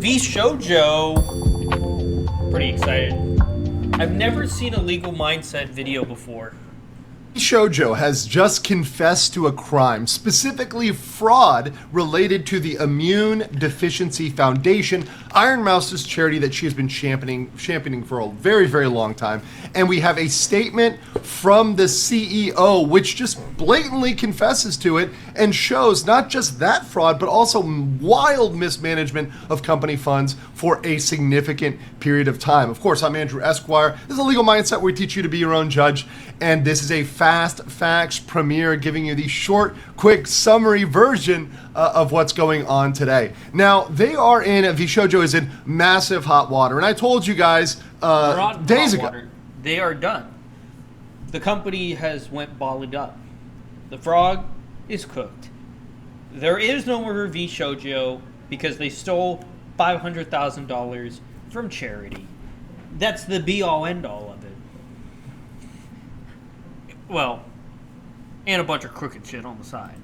VShojo, pretty excited. I've never seen a legal mindset video before. VShojo has just confessed to a crime, specifically fraud related to the Immune Deficiency Foundation, Iron Mouse's charity that she has been championing for a very, very long time. And we have a statement from the CEO, which just blatantly confesses to it and shows not just that fraud, but also wild mismanagement of company funds for a significant period of time. Of course, I'm Andrew Esquire. This is a legal mindset where we teach you to be your own judge. And this is a Fast Facts premiere, giving you the short, quick summary version of what's going on today. Now, VShojo is in massive hot water. And I told you guys days ago. They are done. The company has went bollied up. The frog is cooked. There is no more VShojo because they stole $500,000 from charity. That's the be-all, end-all of it. Well, and a bunch of crooked shit on the side.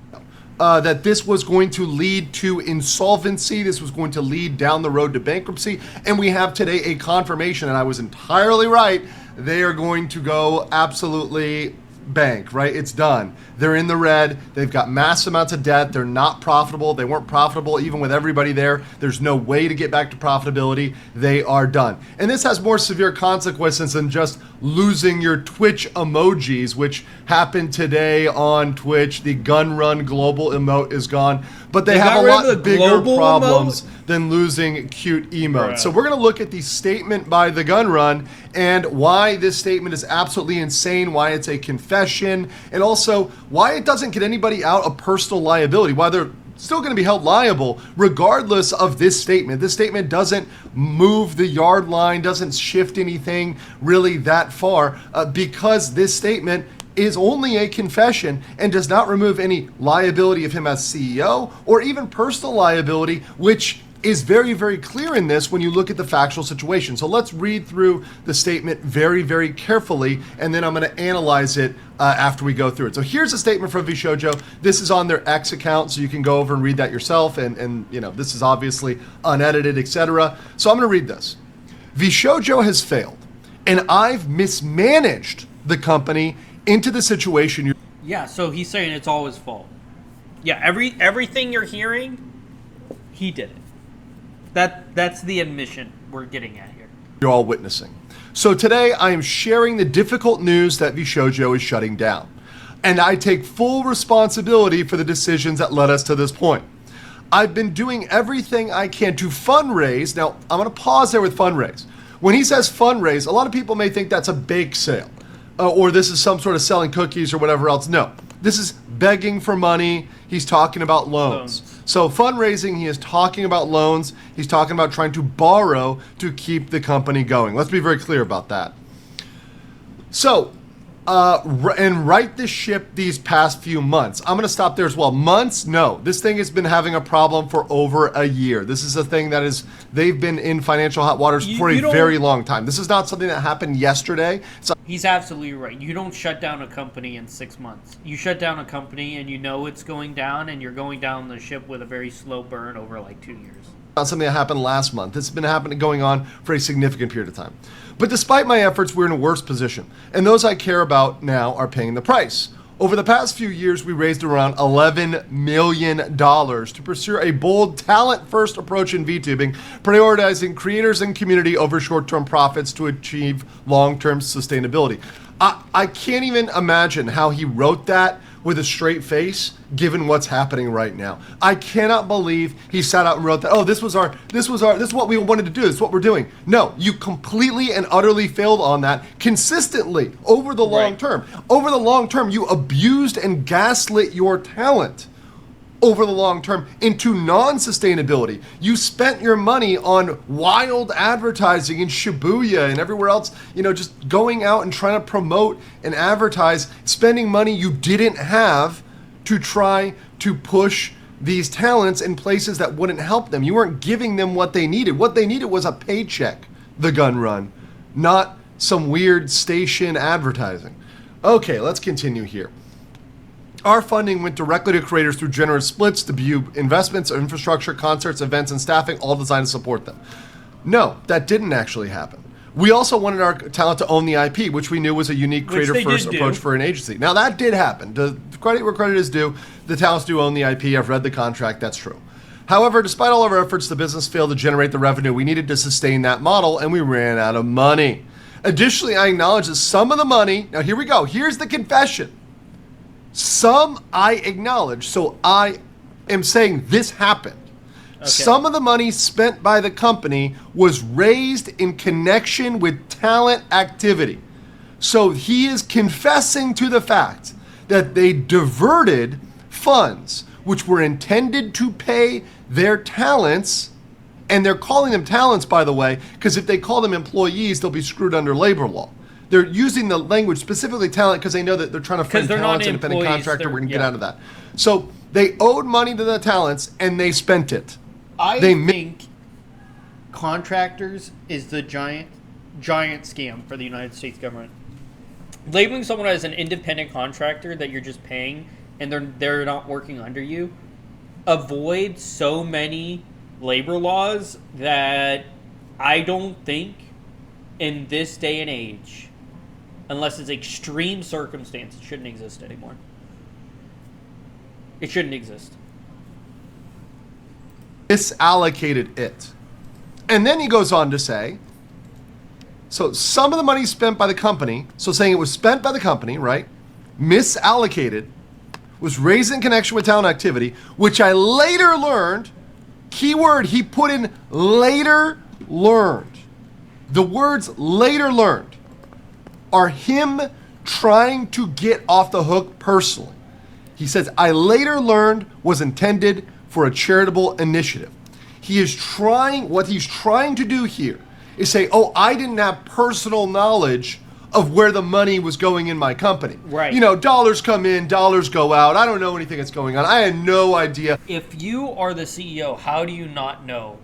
That this was going to lead to insolvency. This was going to lead down the road to bankruptcy. And we have today a confirmation, and I was entirely right. They are going to go absolutely bank, right? It's done. They're in the red. They've got mass amounts of debt. They're not profitable. They weren't profitable even with everybody there. There's no way to get back to profitability. They are done. And this has more severe consequences than just losing your Twitch emojis, which happened today on Twitch. The gun run global emote is gone. But they have a lot bigger problems than losing cute emotes. Right. So we're going to look at the statement by the gun run and why this statement is absolutely insane, why it's a confession, and also why it doesn't get anybody out of personal liability, why they're still going to be held liable regardless of this statement. This statement doesn't move the yard line, doesn't shift anything really that far because this statement is only a confession and does not remove any liability of him as CEO or even personal liability, which is very, very clear in this when you look at the factual situation. So let's read through the statement very, very carefully, and then I'm going to analyze it after we go through it. So here's a statement from VShojo. This is on their X account, so you can go over and read that yourself, and you know, this is obviously unedited, etc. So I'm going to read this. VShojo has failed, and I've mismanaged the company into the situation Yeah, so he's saying it's all his fault. Yeah, everything you're hearing, he did it. That's the admission we're getting at here. You're all witnessing. So today I am sharing the difficult news that VShojo is shutting down. And I take full responsibility for the decisions that led us to this point. I've been doing everything I can to fundraise. Now, I'm going to pause there with fundraise. When he says fundraise, a lot of people may think that's a bake sale. Or this is some sort of selling cookies or whatever else. No, this is begging for money. He's talking about loans. So fundraising, he is talking about loans. He's talking about trying to borrow to keep the company going. Let's be very clear about that. So, and right the ship these past few months. I'm going to stop there as well. Months? No. This thing has been having a problem for over a year. This is a thing that is, they've been in financial hot waters for a very long time. This is not something that happened yesterday. So he's absolutely right. You don't shut down a company in 6 months. You shut down a company and you know it's going down, and you're going down the ship with a very slow burn over like 2 years. Not something that happened last month. It's been going on for a significant period of time. But despite my efforts, we're in a worse position. And those I care about now are paying the price. Over the past few years, we raised around $11 million to pursue a bold, talent-first approach in VTubing, prioritizing creators and community over short-term profits to achieve long-term sustainability. I can't even imagine how he wrote that with a straight face, given what's happening right now. I cannot believe he sat out and wrote that, oh, this is what we wanted to do, this is what we're doing. No, you completely and utterly failed on that consistently over the long term. Over the long term, you abused and gaslit your talent over the long term into non-sustainability. You spent your money on wild advertising in Shibuya and everywhere else, you know, just going out and trying to promote and advertise, spending money you didn't have to try to push these talents in places that wouldn't help them. You weren't giving them what they needed. What they needed was a paycheck, the gun run, not some weird station advertising. Okay, let's continue here. Our funding went directly to creators through generous splits to view investments, infrastructure, concerts, events, and staffing, all designed to support them. No, that didn't actually happen. We also wanted our talent to own the IP, which we knew was a unique creator-first approach for an agency. Now, that did happen. The credit where credit is due, the talents do own the IP. I've read the contract. That's true. However, despite all of our efforts, the business failed to generate the revenue we needed to sustain that model, and we ran out of money. Additionally, I acknowledge that some of the money... Now, here we go. Here's the confession. Some I acknowledge, so I am saying this happened. Okay. Some of the money spent by the company was raised in connection with talent activity. So he is confessing to the fact that they diverted funds which were intended to pay their talents, and they're calling them talents, by the way, because if they call them employees, they'll be screwed under labor law. They're using the language specifically talent because they know that they're trying to frame talents, independent contractor. We're going to get out of that. So they owed money to the talents and they spent it. I think contractors is the giant scam for the United States government. Labeling someone as an independent contractor that you're just paying and they're not working under you avoids so many labor laws that I don't think in this day and age, unless it's extreme circumstance, it shouldn't exist anymore. It shouldn't exist. Misallocated it. And then he goes on to say, so some of the money spent by the company, so saying it was spent by the company, right? Misallocated, was raised in connection with talent activity, which I later learned, keyword he put in later learned. The words later learned are him trying to get off the hook personally. He says, I later learned was intended for a charitable initiative. What he's trying to do here is say, oh, I didn't have personal knowledge of where the money was going in my company. Right. You know, dollars come in, dollars go out. I don't know anything that's going on. I had no idea. If you are the CEO, how do you not know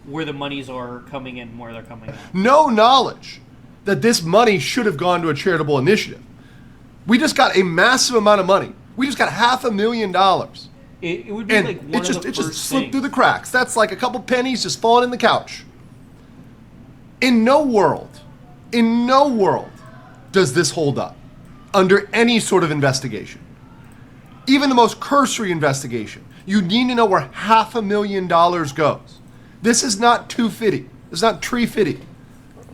where the monies are coming in and where they're coming out? No knowledge that this money should have gone to a charitable initiative. We just got a massive amount of money. We just got $500,000. It would be and like one of the first it just slipped through the cracks. That's like a couple pennies just falling in the couch. In no world does this hold up under any sort of investigation. Even the most cursory investigation. You need to know where $500,000 goes. This is not $250. It's not $350.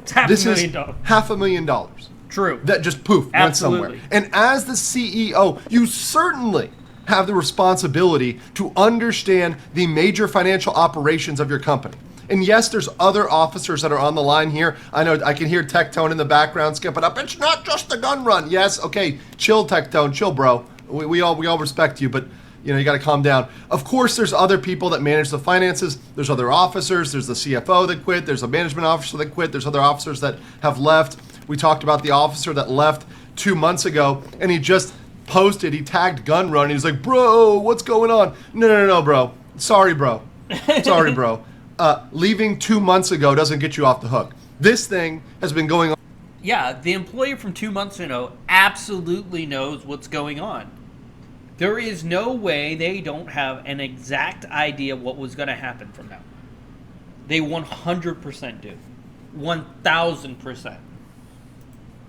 It's $500,000. This is $500,000. True. That just poof, went somewhere. And as the CEO, you certainly have the responsibility to understand the major financial operations of your company. And yes, there's other officers that are on the line here. I know I can hear Tectone in the background skipping up. It's not just a gun run. Yes, okay, chill, Tectone, chill, bro. We all respect you, but you know you got to calm down. Of course, there's other people that manage the finances. There's other officers. There's the CFO that quit. There's a management officer that quit. There's other officers that have left. We talked about the officer that left 2 months ago, and he just posted. He tagged gun run. He was like, "Bro, what's going on?" No, bro. Sorry, bro. Sorry, bro. Leaving 2 months ago doesn't get you off the hook. This thing has been going on. Yeah, the employee from 2 months ago absolutely knows what's going on. There is no way they don't have an exact idea what was going to happen from now. They 100% do. 1,000%.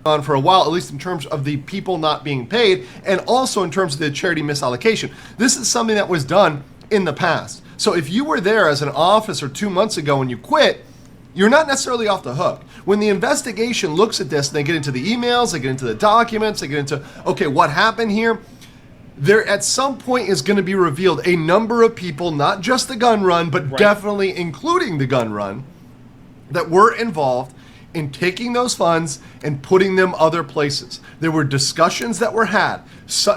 On for a while, at least in terms of the people not being paid, and also in terms of the charity misallocation. This is something that was done in the past. So if you were there as an officer 2 months ago and you quit, you're not necessarily off the hook. When the investigation looks at this, and they get into the emails, they get into the documents, they get into, okay, what happened here? There at some point is going to be revealed a number of people, not just the gun run, but definitely including the gun run, that were involved in taking those funds and putting them other places. There were discussions that were had,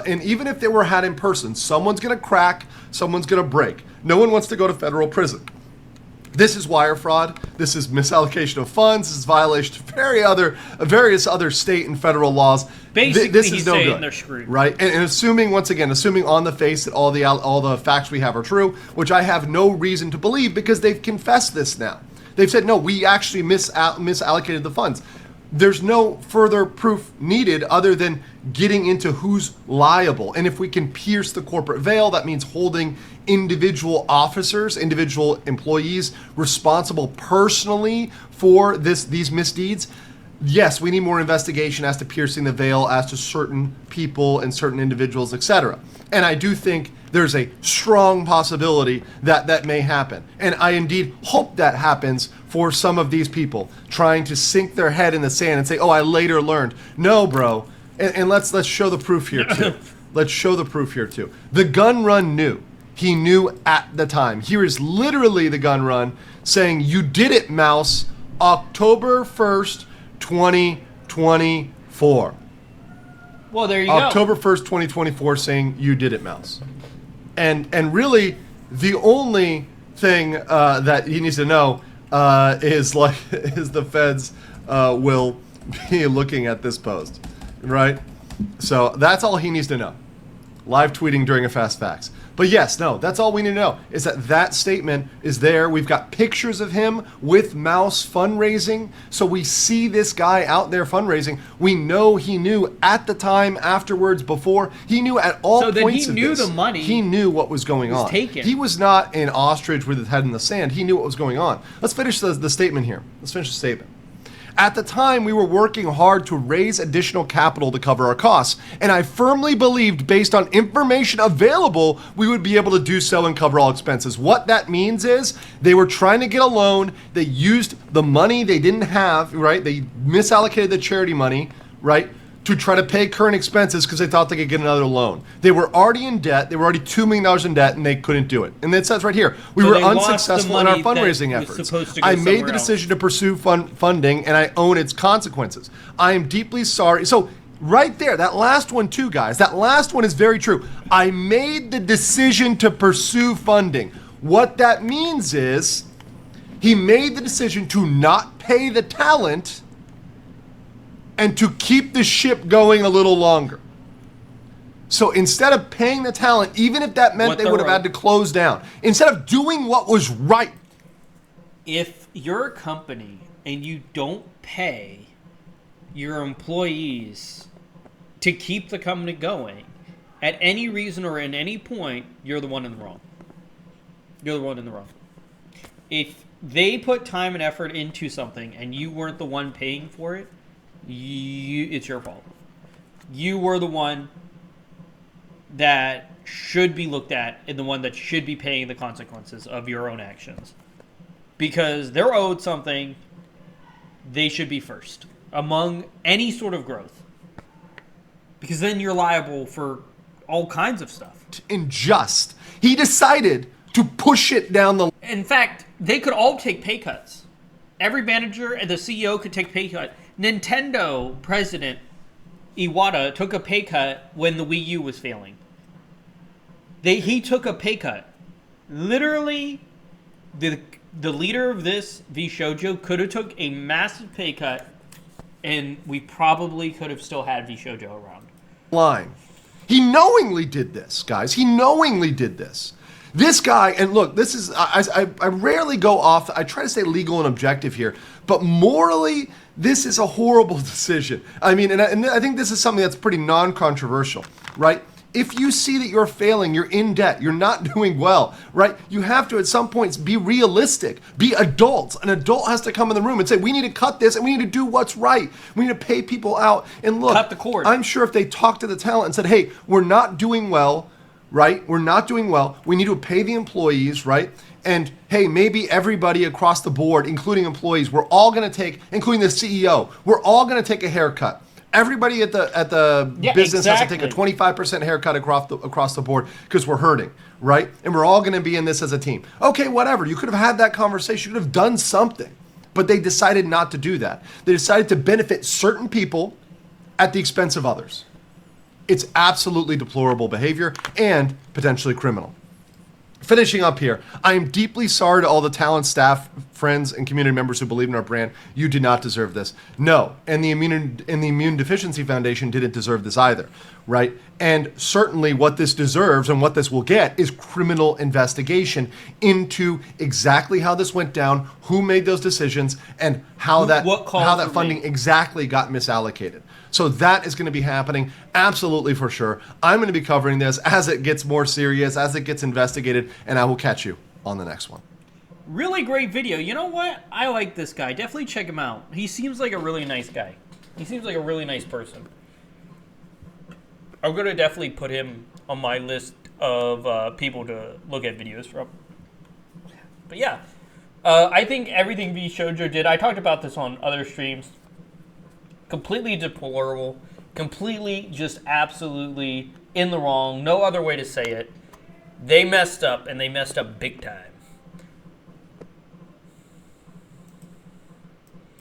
and even if they were had in person, someone's going to crack, someone's going to break. No one wants to go to federal prison. This is wire fraud. This is misallocation of funds. This is violation of various other state and federal laws. Basically, this he's is no saying good, they're screwed. right? And assuming on the face that all the facts we have are true, which I have no reason to believe because they've confessed this now. They've said, no, we actually misallocated the funds. there's no further proof needed other than getting into who's liable. And if we can pierce the corporate veil, that means holding individual officers, individual employees responsible personally for these misdeeds. Yes, we need more investigation as to piercing the veil as to certain people and certain individuals, etc. And I do think there's a strong possibility that that may happen. And I indeed hope that happens for some of these people trying to sink their head in the sand and say, oh, I later learned. No, bro. And let's show the proof here too. Let's show the proof here too. The gun run knew. He knew at the time. Here is literally the gun run saying, you did it, Mouse, October 1st, 2024. Well, there you October 1st, 2024, saying you did it, Mouse. And really, the only thing that he needs to know is the feds will be looking at this post, right? So that's all he needs to know. Live tweeting during a Fast Facts. But yes, no, that's all we need to know is that statement is there. We've got pictures of him with Mouse fundraising. So we see this guy out there fundraising. We know he knew at the time, afterwards, before. He knew at all points of this. So then he knew the money. He knew what was going on. Taken. He was not an ostrich with his head in the sand. He knew what was going on. Let's finish the statement here. Let's finish the statement. At the time, we were working hard to raise additional capital to cover our costs, and I firmly believed, based on information available, we would be able to do so and cover all expenses. What that means is they were trying to get a loan. They used the money they didn't have, right? They misallocated the charity money, right, to try to pay current expenses because they thought they could get another loan. They were already in debt. They were already $2 million in debt, and they couldn't do it. And it says right here, we were unsuccessful in our fundraising efforts. I made the decision to pursue funding, and I own its consequences. I am deeply sorry. So right there, that last one too, guys, that last one is very true. I made the decision to pursue funding. What that means is he made the decision to not pay the talent and to keep the ship going a little longer. So instead of paying the talent, even if that meant they would have had to close down, instead of doing what was right. If you're a company and you don't pay your employees to keep the company going, at any reason or at any point, you're the one in the wrong. You're the one in the wrong. If they put time and effort into something and you weren't the one paying for it, it's your fault. You were the one that should be looked at and the one that should be paying the consequences of your own actions. Because they're owed something, they should be first among any sort of growth. Because then you're liable for all kinds of stuff. Unjust. He decided to push it down the... In fact, they could all take pay cuts. Every manager and the CEO could take pay cut. Nintendo president Iwata took a pay cut when the Wii U was failing. He took a pay cut. Literally, the leader of this VShojo could have took a massive pay cut, and we probably could have still had VShojo around. Line. He knowingly did this, guys. He knowingly did this. This guy, and look, this is, I rarely go off, I try to stay legal and objective here, but morally, this is a horrible decision. I mean, and I think this is something that's pretty non-controversial, right? If you see that you're failing, you're in debt, you're not doing well, right? You have to, at some points, be realistic, be adults. An adult has to come in the room and say, we need to cut this and we need to do what's right. We need to pay people out. And look, cut the cord. I'm sure if they talked to the talent and said, hey, we're not doing well, right? We're not doing well. We need to pay the employees, right? And hey, maybe everybody across the board, including employees, we're all going to take, including the CEO, we're all going to take a haircut. Everybody at the business has to take a 25% haircut across the board because we're hurting, right? And we're all going to be in this as a team. Okay, whatever. You could have had that conversation. You could have done something. But they decided not to do that. They decided to benefit certain people at the expense of others. It's absolutely deplorable behavior and potentially criminal. Finishing up here, I am deeply sorry to all the talent, staff, friends and community members who believe in our brand, you do not deserve this. No, and the Immune Deficiency Foundation didn't deserve this either, right? And certainly what this deserves and what this will get is criminal investigation into exactly how this went down, who made those decisions, and how that funding exactly got misallocated. So that is going to be happening absolutely for sure. I'm going to be covering this as it gets more serious, as it gets investigated, and I will catch you on the next one. Really great video. You know what? I like this guy. Definitely check him out. He seems like a really nice guy. He seems like a really nice person. I'm going to definitely put him on my list of people to look at videos from. But yeah, I think everything VShojo did, I talked about this on other streams, completely deplorable, completely just absolutely in the wrong, no other way to say it. They messed up, and they messed up big time.